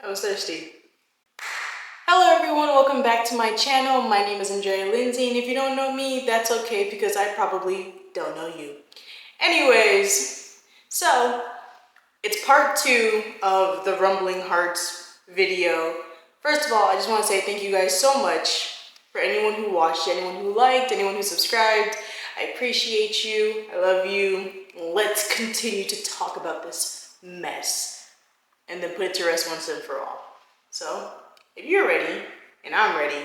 I was thirsty. Hello everyone, welcome back to my channel. My name is Andrea Lindsay, and if you don't know me, that's okay because I probably don't know you. Anyways, so it's part 2 of the Rumbling Hearts video. First of all, I just want to say thank you guys so much for anyone who watched, anyone who liked, anyone who subscribed. I appreciate you. I love you. Let's continue to talk about this mess and then put it to rest once and for all. So, if you're ready and I'm ready,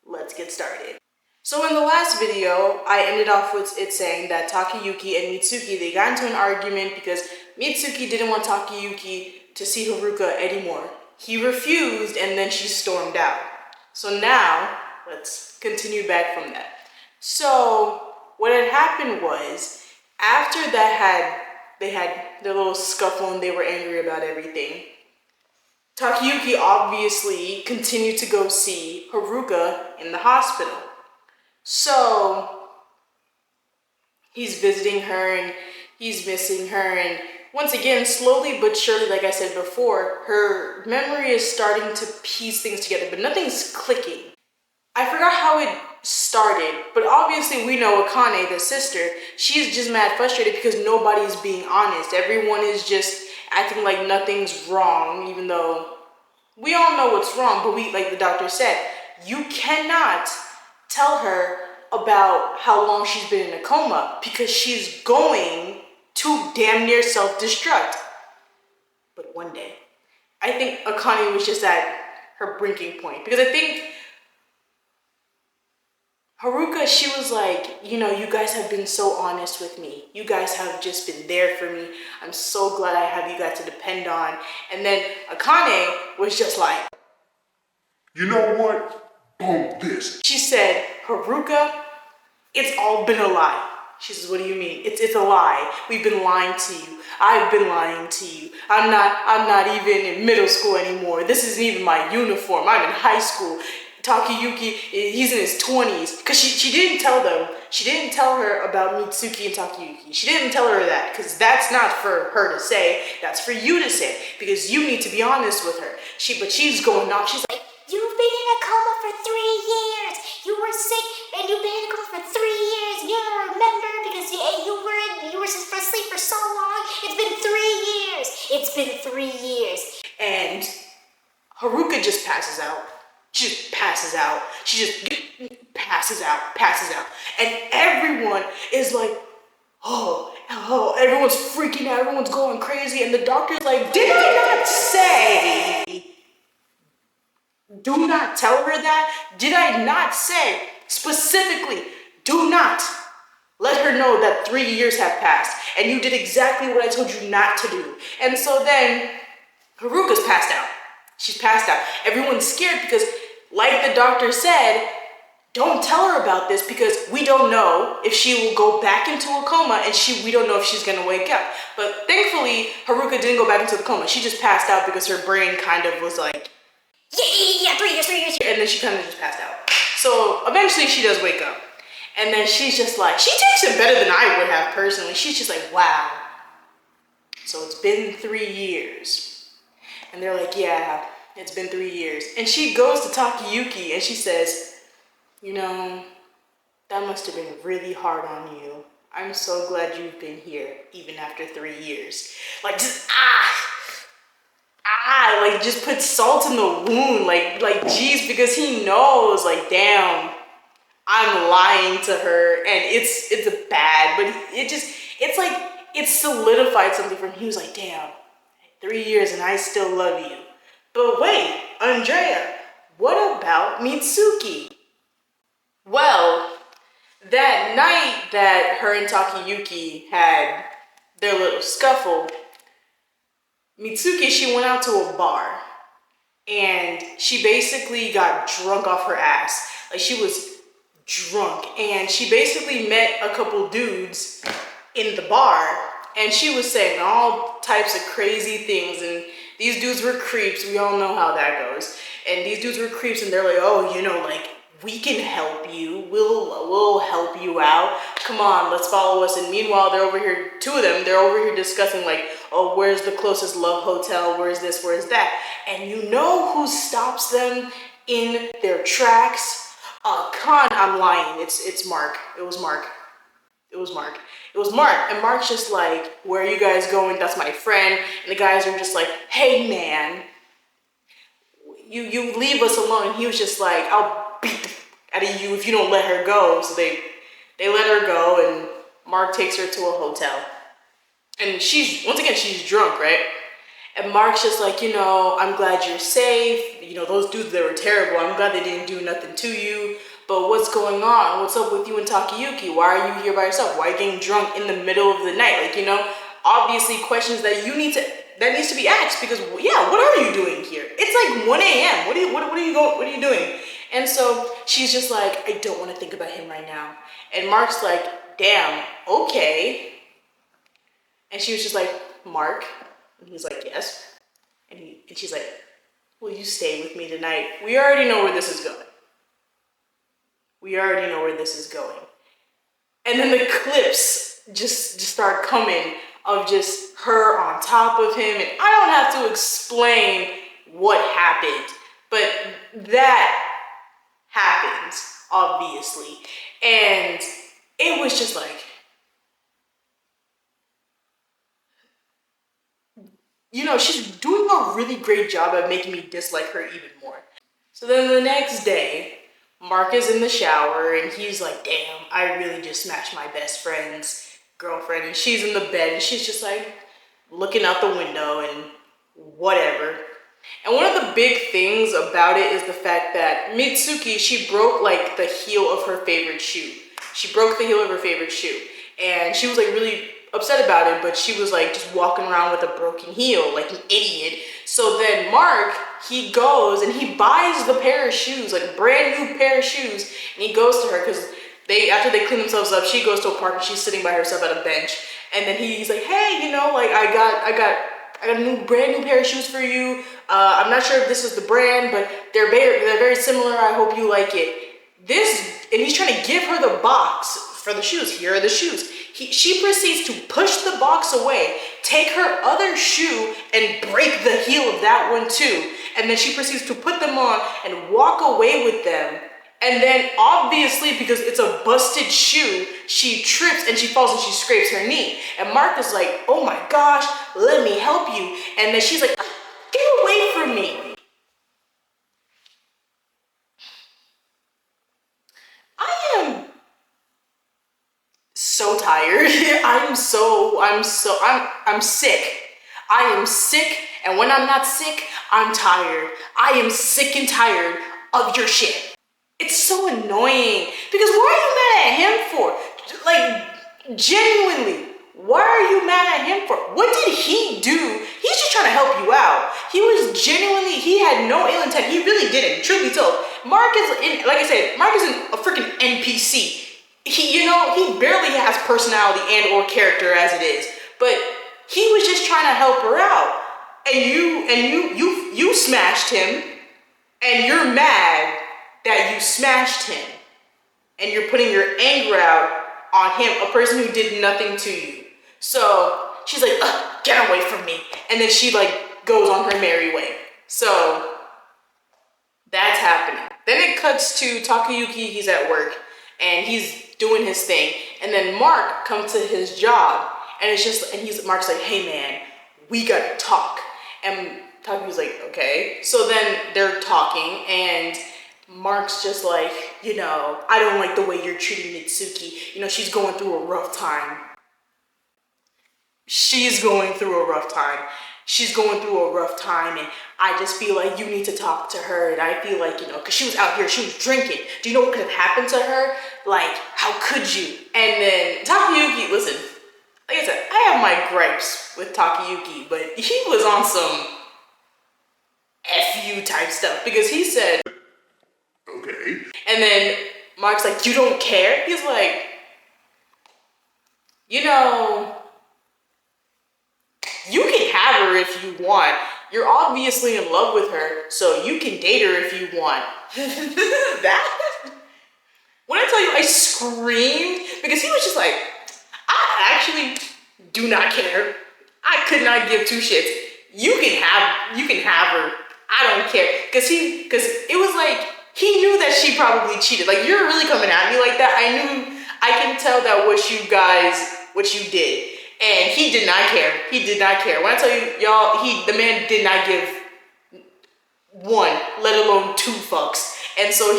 let's get started. So in the last video, I ended off with it saying that Takayuki and Mitsuki, they got into an argument because Mitsuki didn't want Takayuki to see Haruka anymore. He refused and then she stormed out. So now, let's continue back from that. So what had happened was, after that they had their little scuffle and they were angry about everything, Takayuki obviously continued to go see Haruka in the hospital. So he's visiting her and he's missing her, and once again, slowly but surely, like I said before, her memory is starting to piece things together, but nothing's clicking. I forgot how it started, but obviously we know Akane, the sister, she's just mad frustrated because nobody's being honest. Everyone is just acting like nothing's wrong, even though we all know what's wrong, but like the doctor said, you cannot tell her about how long she's been in a coma because she's going to damn near self-destruct. But one day, I think Akane was just at her breaking point, because I think Haruka, she was like, you know, you guys have been so honest with me. You guys have just been there for me. I'm so glad I have you guys to depend on. And then Akane was just like, you know what? Bump this. She said, Haruka, it's all been a lie. She says, what do you mean? It's a lie. We've been lying to you. I've been lying to you. I'm not even in middle school anymore. This isn't even my uniform. I'm in high school. Takayuki, he's in his 20s. Because she didn't tell them. She didn't tell her about Mitsuki and Takayuki. She didn't tell her that, because that's not for her to say. That's for you to say, because you need to be honest with her. But she's going off. She's like, you've been in a coma for 3 years. You were sick and you've been in a coma for 3 years. You don't remember because you were asleep for so long. It's been 3 years. It's been 3 years. And Haruka just passes out. She just passes out. She just passes out. And everyone is like, oh, everyone's freaking out. Everyone's going crazy. And the doctor's like, did I not say? Do not tell her that? Did I not say specifically, do not let her know that 3 years have passed and you did exactly what I told you not to do? And so then Haruka's passed out. She's passed out. Everyone's scared because, like the doctor said, don't tell her about this because we don't know if she will go back into a coma, and we don't know if she's gonna wake up. But thankfully, Haruka didn't go back into the coma. She just passed out because her brain kind of was like, Yeah, 3 years. and then she kind of just passed out. So eventually she does wake up. And then she's just like, she takes it better than I would have personally. She's just like, wow. So it's been 3 years. And they're like, yeah, it's been 3 years. And she goes to Takayuki and she says, you know, that must have been really hard on you. I'm so glad you've been here even after 3 years. Like, just, like, just put salt in the wound, like, geez, because he knows, like, damn, I'm lying to her, and it's bad, but it's like, it solidified something for him. He was like, damn, 3 years and I still love you. But wait, Andrea, what about Mitsuki? Well, that night that her and Takayuki had their little scuffle, Mitsuki, she went out to a bar and she basically got drunk off her ass. Like, she was drunk, and she basically met a couple dudes in the bar, and she was saying all types of crazy things, and these dudes were creeps. We all know how that goes. And these dudes were creeps, and they're like, oh, you know, like, we can help you. We'll help you out. Come on, let's follow us. And meanwhile, they're over here, two of them, they're over here discussing like, oh, where's the closest love hotel? Where's this? Where's that? And you know who stops them in their tracks? I'm lying. It's Mark. It was Mark. It was Mark. It was Mark. And Mark's just like, where are you guys going? That's my friend. And the guys are just like, hey man, you leave us alone. And he was just like, I'll beat the out of you if you don't let her go. So they let her go, and Mark takes her to a hotel. And once again, she's drunk, right? And Mark's just like, I'm glad you're safe. Those dudes, they were terrible. I'm glad they didn't do nothing to you. But what's going on? What's up with you and Takayuki? Why are you here by yourself? Why are you getting drunk in the middle of the night? Obviously questions that needs to be asked, because yeah, what are you doing here? It's like 1 a.m. What are you doing? And so she's just like, I don't want to think about him right now. And Mark's like, damn, okay. And she was just like, Mark? And he's like, yes. And she's like, will you stay with me tonight? We already know where this is going. And then the clips just start coming of just her on top of him. And I don't have to explain what happened, but that happens, obviously. And it was just like, she's doing a really great job at making me dislike her even more. So then the next day, Mark is in the shower and he's like, damn, I really just smashed my best friend's girlfriend. And she's in the bed and she's just like looking out the window and whatever. And one of the big things about it is the fact that Mitsuki, she broke like the heel of her favorite shoe. And she was like really upset about it, but she was like just walking around with a broken heel like an idiot. So then Mark, he goes and he buys the pair of shoes, like a brand new pair of shoes, and he goes to her because after they clean themselves up, she goes to a park and she's sitting by herself at a bench. And then he's like, hey, like I got a brand new pair of shoes for you. I'm not sure if this is the brand, but they're very similar. I hope you like it. And he's trying to give her the box for the shoes. Here are the shoes. She proceeds to push the box away, take her other shoe and break the heel of that one too. And then she proceeds to put them on and walk away with them. And then obviously, because it's a busted shoe, she trips and she falls and she scrapes her knee. And Mark is like, oh my gosh, let me help you. And then she's like, get away from me. I am so tired. I'm sick. I am sick, and when I'm not sick, I'm tired. I am sick and tired of your shit. It's so annoying, because what are you mad at him for? Like, genuinely, what are you mad at him for? What did he do? He's just trying to help you out. He had no ill intent. He really didn't, truth be told. Mark is a freaking NPC. He barely has personality and or character as it is. But he was just trying to help her out. And you smashed him, and you're mad that you smashed him. And you're putting your anger out on him, a person who did nothing to you. So she's like, get away from me. And then she like goes on her merry way. So that's happening. Then it cuts to Takayuki. He's at work and he's doing his thing. And then Mark comes to his job and Mark's like, hey man, we gotta talk. And Takayuki's like, okay. So then they're talking and Mark's just like, I don't like the way you're treating Mitsuki. She's going through a rough time. And I just feel like you need to talk to her. And I feel like, because she was out here, she was drinking. Do you know what could have happened to her? Like, how could you? And then Takayuki, listen, like I said, I have my gripes with Takayuki, but he was on some F you type stuff because he said, Okay. and then Mark's like, you don't care? He's like, you can have her if you want. You're obviously in love with her, so you can date her if you want. That tell you, I screamed because he was just like, I actually do not care. I could not give two shits. You can have her. I don't care. Because it was like, he knew that she probably cheated. Like, you're really coming at me like that. I can tell that what you did. And he did not care. He did not care. When I tell you, y'all, the man did not give one, let alone two fucks. And so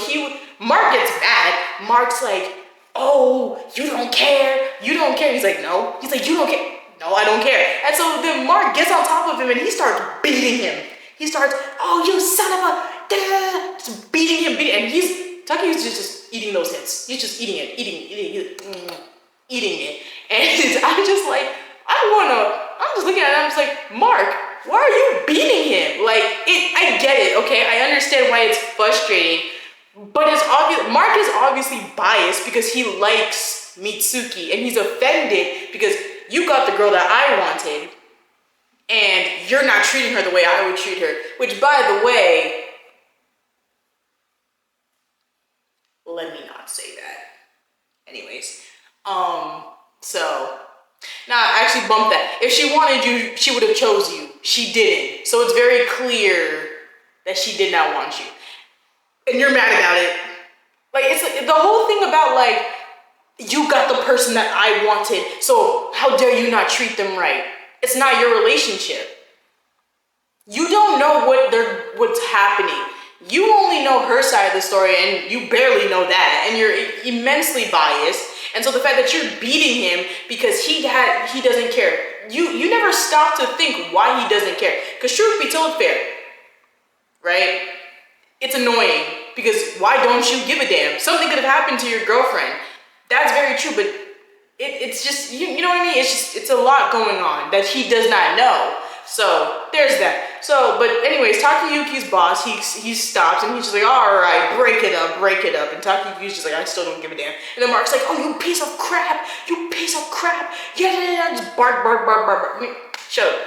Mark gets mad. Mark's like, oh, you don't care. You don't care. He's like, no. He's like, you don't care. No, I don't care. And so then Mark gets on top of him and he starts beating him. He starts, oh, you son of a, just beating him. And Tucky's just eating those hits. He's just eating it. And I'm just like, I'm just looking at it, I'm just like, Mark, why are you beating him? Like, I get it, okay? I understand why it's frustrating, but it's obvious, Mark is obviously biased because he likes Mitsuki, and he's offended because you got the girl that I wanted, and you're not treating her the way I would treat her, which, by the way, let me not say that. Anyways, so, I actually bumped that. If she wanted you, she would have chose you. She didn't. So it's very clear that she did not want you. And you're mad about it. Like, it's the whole thing about, like, you got the person that I wanted, so how dare you not treat them right? It's not your relationship. You don't know what's happening. You only know her side of the story, and you barely know that, and you're immensely biased. And so the fact that you're beating him because he doesn't care, you never stop to think why he doesn't care. Because truth be told, fair, right? It's annoying because why don't you give a damn? Something could have happened to your girlfriend. That's very true, but it's just, you know what I mean? It's a lot going on that he does not know. So there's that. So, but anyways, Takayuki's boss, he stops and he's just like, all right, break it up. And Takayuki's just like, I still don't give a damn. And then Mark's like, oh, you piece of crap. Yeah, just bark. I mean, shut up.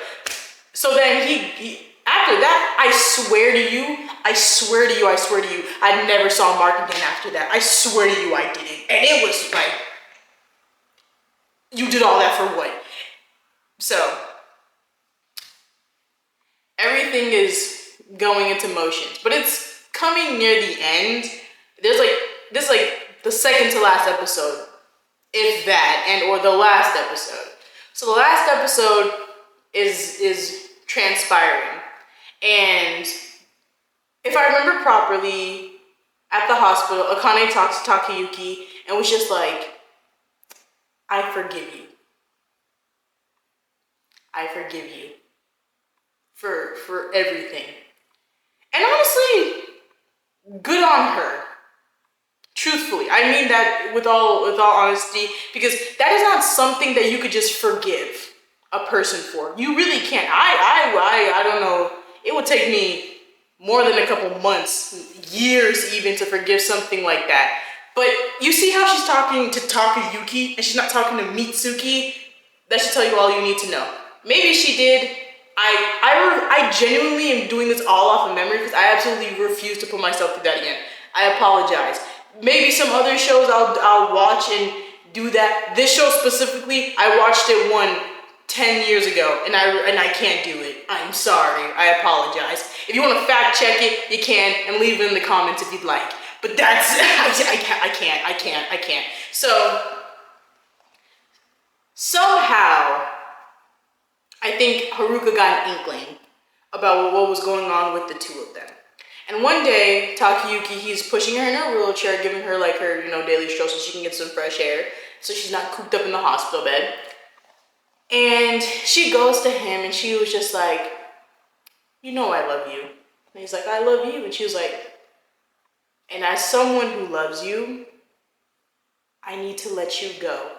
So then he after that, I swear to you, I never saw Mark again after that. I swear to you, I didn't. And it was like, you did all that for what? So, everything is going into motions, but it's coming near the end. This is the second to last episode, if that, or the last episode. So the last episode is transpiring, and if I remember properly, at the hospital, Akane talks to Takayuki and was just like, I forgive you. For everything. And honestly, good on her. Truthfully, I mean that with all honesty, because that is not something that you could just forgive a person for. You really can't. I don't know. It would take me more than a couple months, years even, to forgive something like that. But you see how she's talking to Takayuki and she's not talking to Mitsuki? That should tell you all you need to know. Maybe she did. I genuinely am doing this all off of memory because I absolutely refuse to put myself through that again. I apologize. Maybe some other shows I'll watch and do that. This show specifically, I watched it 10 years ago and I can't do it. I'm sorry. I apologize. If you want to fact check it, you can, and leave it in the comments if you'd like. But that's, I can't. So, somehow, I think Haruka got an inkling about what was going on with the two of them. And one day, Takayuki, he's pushing her in her wheelchair, giving her like her, daily stroll so she can get some fresh air, so she's not cooped up in the hospital bed. And she goes to him and she was just like, I love you. And he's like, I love you. And she was like, and as someone who loves you, I need to let you go.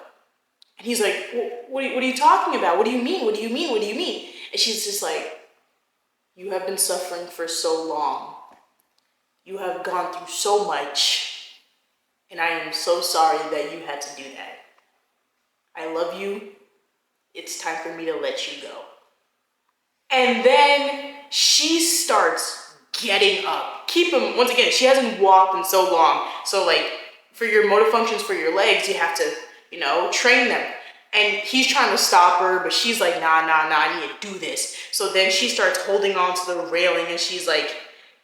And he's like, what are you talking about? What do you mean? And she's just like, you have been suffering for so long. You have gone through so much. And I am so sorry that you had to do that. I love you. It's time for me to let you go. And then she starts getting up. Once again, she hasn't walked in so long. So for your motor functions for your legs, you have to, you know, train them. And he's trying to stop her, but she's like, nah, I need to do this. So then she starts holding on to the railing, and she's like,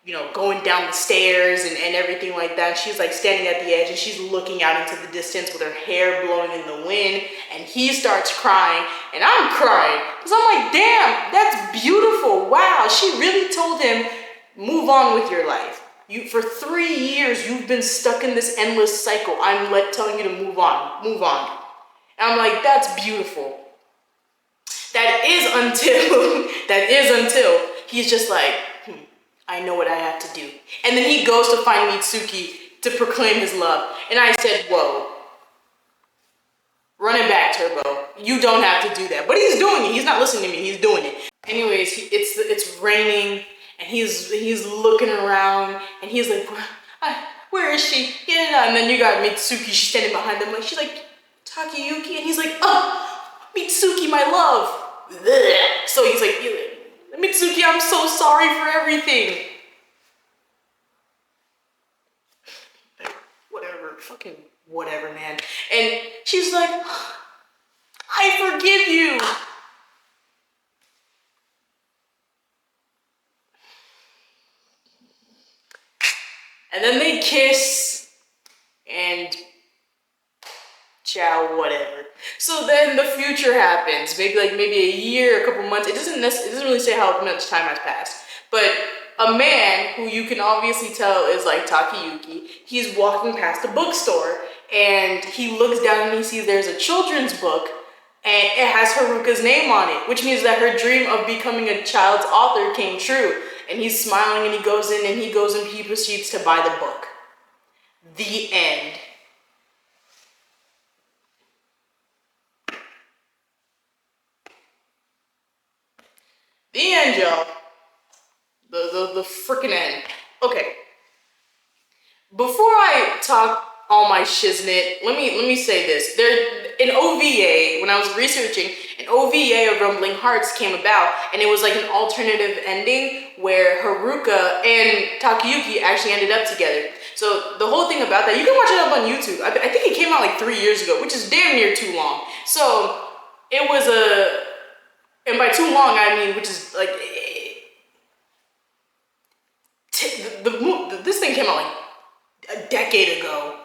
you know, going down the stairs and everything like that. She's like standing at the edge, and she's looking out into the distance with her hair blowing in the wind, and he starts crying, and I'm crying. Because I'm like, damn, that's beautiful. Wow, she really told him, move on with your life. For 3 years, you've been stuck in this endless cycle. I'm like telling you to move on. And I'm like, that's beautiful. That is until he's just like, I know what I have to do. And then he goes to find Mitsuki to proclaim his love. And I said, whoa, run it back, Turbo. You don't have to do that. But he's doing it. He's not listening to me. He's doing it. Anyways, it's raining, and he's looking around, and he's like, where is she? Yeah. And then you got Mitsuki. She's standing behind them. She's like, Takayuki. And he's like, oh, Mitsuki, my love. So he's like, Mitsuki, I'm so sorry for everything. Whatever, man. And she's like, I forgive you. And then they kiss, and ciao, whatever. So then the future happens. Maybe a year, a couple months. It doesn't really say how much time has passed. But a man who you can obviously tell is like Takayuki, he's walking past a bookstore, and he looks down and he sees there's a children's book, and it has Haruka's name on it, which means that her dream of becoming a child's author came true. And he's smiling, and he goes in and he proceeds to buy the book. The end. The end, y'all. The freaking end. Okay. Before I talk all my shiznit, let me say this. An OVA, when I was researching, an OVA of Rumbling Hearts came about, and it was like an alternative ending where Haruka and Takayuki actually ended up together. So the whole thing about that, you can watch it up on YouTube. I think it came out like 3 years ago, which is damn near too long. So it was and by too long I mean, which is like, this thing came out like a decade ago.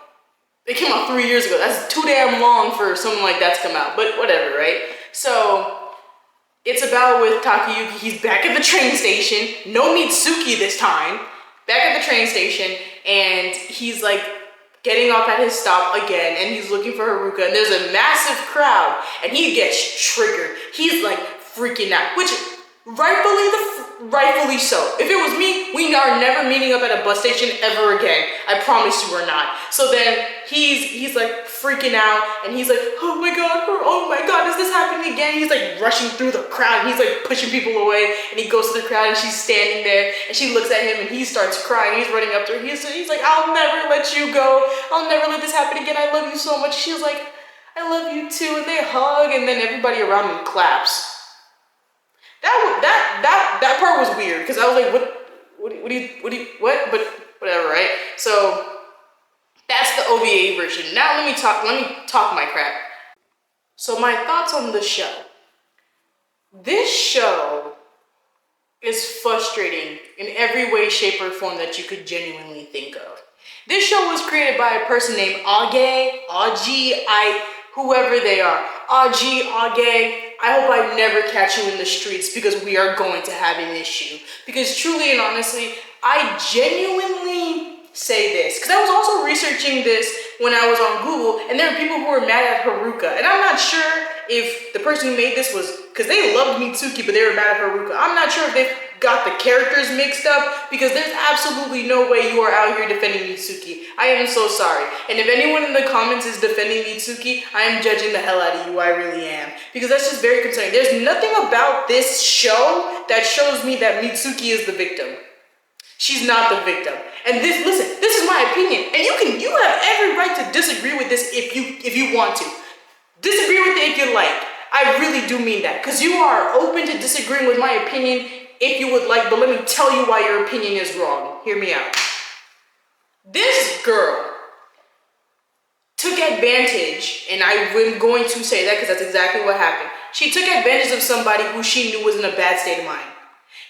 It came out 3 years ago. That's too damn long for something like that to come out, but whatever, right? So it's about with Takayuki. He's back at the train station. No Mitsuki this time. Back at the train station, and he's like getting off at his stop again, and he's looking for Haruka, and there's a massive crowd, and he gets triggered. He's like freaking out, which rightfully so. If it was me, we are never meeting up at a bus station ever again. I promise you we're not. So then he's like freaking out, and he's like, oh my god, is this happening again? He's like rushing through the crowd, and he's like pushing people away, and he goes to the crowd, and she's standing there, and she looks at him, and he starts crying. He's running up to her. He's like, I'll never let you go. I'll never let this happen again. I love you so much. She's like, I love you too, and they hug, and then everybody around them claps. That part was weird, because I was like, what? But whatever, right? So that's the OVA version. Now let me talk my crap. So my thoughts on the show. This show is frustrating in every way, shape, or form that you could genuinely think of. This show was created by a person named whoever they are. Age, I hope I never catch you in the streets, because we are going to have an issue. Because truly and honestly, I genuinely say this, because I was also researching this when I was on Google, and there are people who were mad at Haruka, and I'm not sure if the person who made this was, because they loved Mitsuki, but they were mad at Haruka. I'm not sure if they got the characters mixed up, because there's absolutely no way you are out here defending Mitsuki. I am so sorry. And if anyone in the comments is defending Mitsuki, I am judging the hell out of you. I really am. Because that's just very concerning. There's nothing about this show that shows me that Mitsuki is the victim. She's not the victim. And this is my opinion. And you have every right to disagree with this if you want to. Disagree with it if you like. I really do mean that. Because you are open to disagreeing with my opinion if you would like, but let me tell you why your opinion is wrong. Hear me out. This girl advantage, and I'm going to say that because that's exactly what happened. She took advantage of somebody who she knew was in a bad state of mind.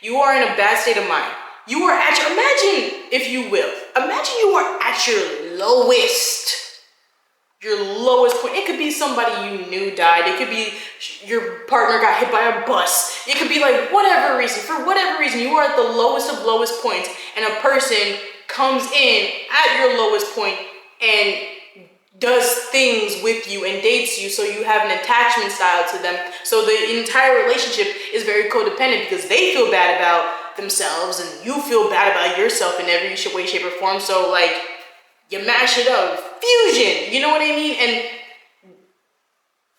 You are in a bad state of mind. You are at your, imagine, if you will, imagine you are at your lowest point. It could be somebody you knew died. It could be your partner got hit by a bus. It could be like whatever reason. For whatever reason, you are at the lowest of lowest points, and a person comes in at your lowest point and does things with you and dates you, so you have an attachment style to them. So the entire relationship is very codependent because they feel bad about themselves and you feel bad about yourself in every way, shape, or form. So like you mash it up, fusion, you know what I mean? And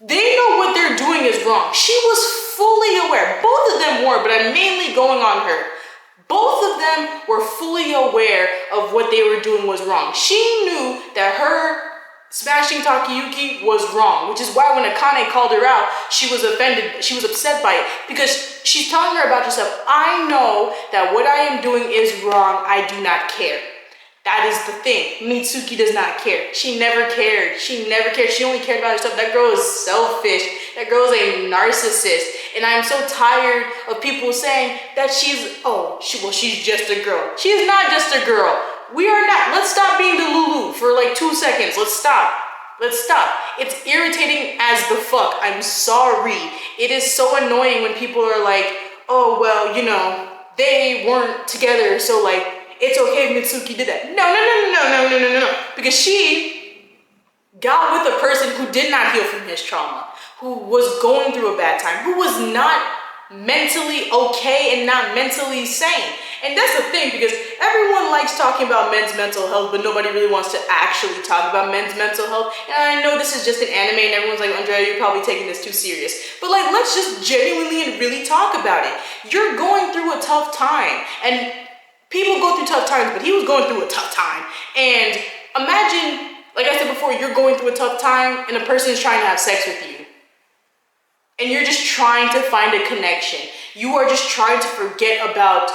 they know what they're doing is wrong. She was fully aware. Both of them were, but I'm mainly going on her. Both of them were fully aware of what they were doing was wrong. She knew that her smashing Takayuki was wrong, which is why when Akane called her out, she was offended, she was upset by it, because she's telling her about herself. I know that what I am doing is wrong. I do not care. That is the thing. Mitsuki does not care. She never cared. She never cared. She only cared about herself. That girl is selfish. That girl is a narcissist. And I'm so tired of people saying that she's just a girl. She is not just a girl. We are not. Let's stop being the Lulu for like 2 seconds. Let's stop. Let's stop. It's irritating as the fuck. I'm sorry. It is so annoying when people are like, oh, well, you know, they weren't together, so like, it's okay if Mitsuki did that. No. Because she got with a person who did not heal from his trauma, who was going through a bad time, who was not mentally okay and not mentally sane. And that's the thing, because everyone likes talking about men's mental health, but nobody really wants to actually talk about men's mental health. And I know this is just an anime and everyone's like, Andrea, you're probably taking this too serious. But like, let's just genuinely and really talk about it. You're going through a tough time, and people go through tough times, but he was going through a tough time. And imagine, like I said before, you're going through a tough time and a person is trying to have sex with you. And you're just trying to find a connection. You are just trying to forget about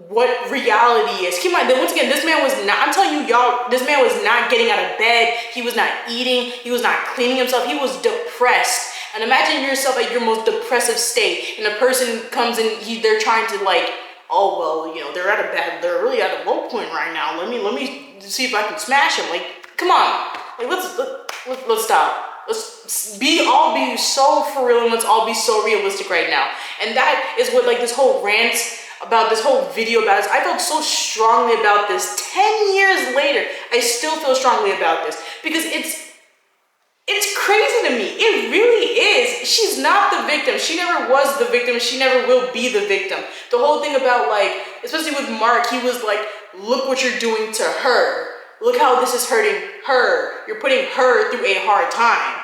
what reality is. Keep in mind, once again, this man was not, I'm telling you, y'all, this man was not getting out of bed. He was not eating. He was not cleaning himself. He was depressed. And imagine yourself at your most depressive state, and a person comes in, they're trying to like, oh, well, you know, they're really at a low point right now. Let me see if I can smash him. Like, come on. Like, let's stop. Let's all be so for real, and let's all be so realistic right now. And that is what, like, this whole rant about this whole video about this, I felt so strongly about this. 10 years later, I still feel strongly about this, because it's crazy to me. It really is. She's not the victim. She never was the victim. She never will be the victim. The whole thing about, like, especially with Mark, he was like, look what you're doing to her. Look how this is hurting her. You're putting her through a hard time.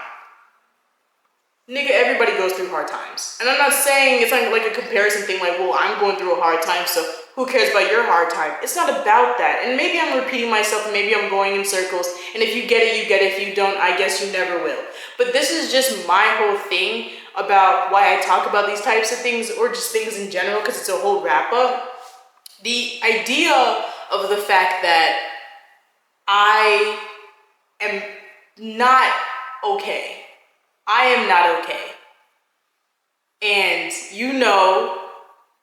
Nigga, everybody goes through hard times. And I'm not saying it's like a comparison thing, like, well, I'm going through a hard time, so who cares about your hard time? It's not about that. And maybe I'm repeating myself, and maybe I'm going in circles, and if you get it, you get it. If you don't, I guess you never will. But this is just my whole thing about why I talk about these types of things, or just things in general, because it's a whole wrap-up. The idea of the fact that I am not okay. I am not okay. And you know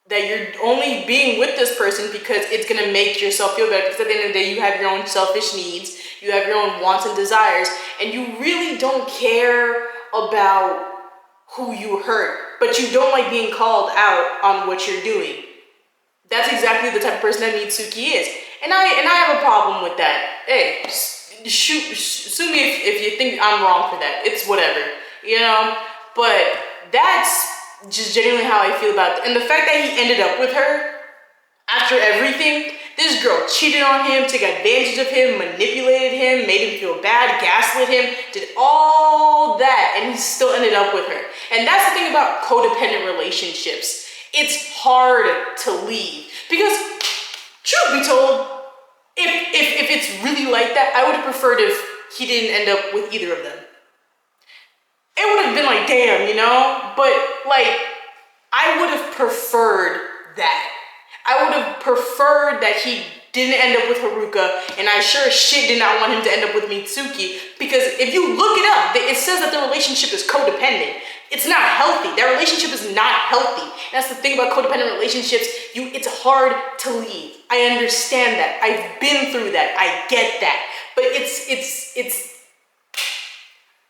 that you're only being with this person because it's going to make yourself feel better. Because at the end of the day, you have your own selfish needs. You have your own wants and desires. And you really don't care about who you hurt. But you don't like being called out on what you're doing. That's exactly the type of person that Mitsuki is. And I have a problem with that. Hey, sue me if you think I'm wrong for that. It's whatever. You know, but that's just genuinely how I feel about it. And the fact that he ended up with her after everything, this girl cheated on him, took advantage of him, manipulated him, made him feel bad, gaslit him, did all that, and he still ended up with her. And that's the thing about codependent relationships. It's hard to leave, because truth be told, if it's really like that, I would have preferred if he didn't end up with either of them. It would have been like, damn, you know? But, like, I would have preferred that. I would have preferred that he didn't end up with Haruka, and I sure as shit did not want him to end up with Mitsuki, because if you look it up, it says that the relationship is codependent. It's not healthy. That relationship is not healthy. And that's the thing about codependent relationships. It's hard to leave. I understand that. I've been through that. I get that. But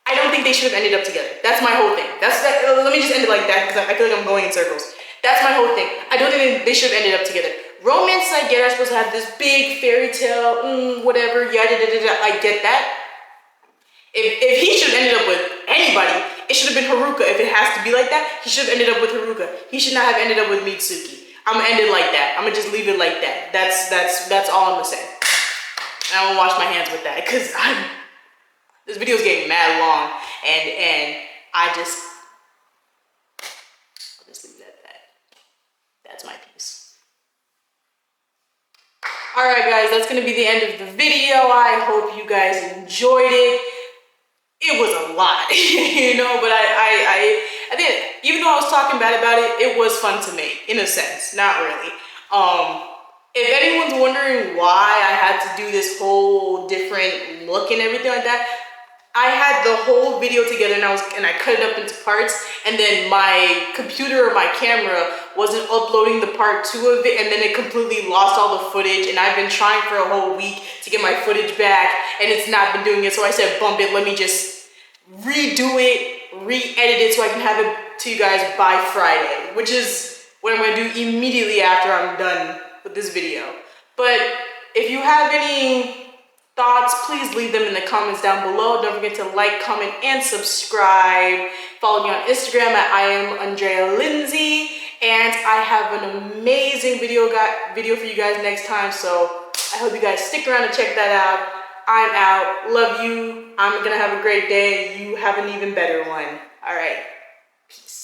I don't think they should have ended up together. That's my whole thing. Let me just end it like that, because I feel like I'm going in circles. That's my whole thing. I don't think they should have ended up together. Romance, I get, are supposed to have this big fairy tale, whatever, yada, da, da, da. I get that. If he should have ended up with anybody, it should have been Haruka. If it has to be like that, he should have ended up with Haruka. He should not have ended up with Mitsuki. I'm gonna end it like that. I'm gonna just leave it like that. That's all I'm gonna say. And I'm gonna wash my hands with that, because this video is getting mad long, and I'll just leave it at that. That's my piece. Alright guys, that's gonna be the end of the video. I hope you guys enjoyed it. It was a lot, you know, but I think, even though I was talking bad about it, it was fun to make, in a sense. Not really. If anyone's wondering why I had to do this whole different look and everything like that, I had the whole video together, and I cut it up into parts, and then my computer or my camera wasn't uploading the part 2 of it, and then it completely lost all the footage, and I've been trying for a whole week to get my footage back, and it's not been doing it. So I said, bump it, let me just redo it, re-edit it so I can have it to you guys by Friday, which is what I'm gonna do immediately after I'm done with this video. But if you have any thoughts, please leave them in the comments down below. Don't forget to like, comment, and subscribe. Follow me on Instagram at I am Andrea Lindsay, and I have an amazing video for you guys next time, so I hope you guys stick around and check that out. I'm out. Love you. I'm gonna have a great day. You have an even better one. All right. Peace.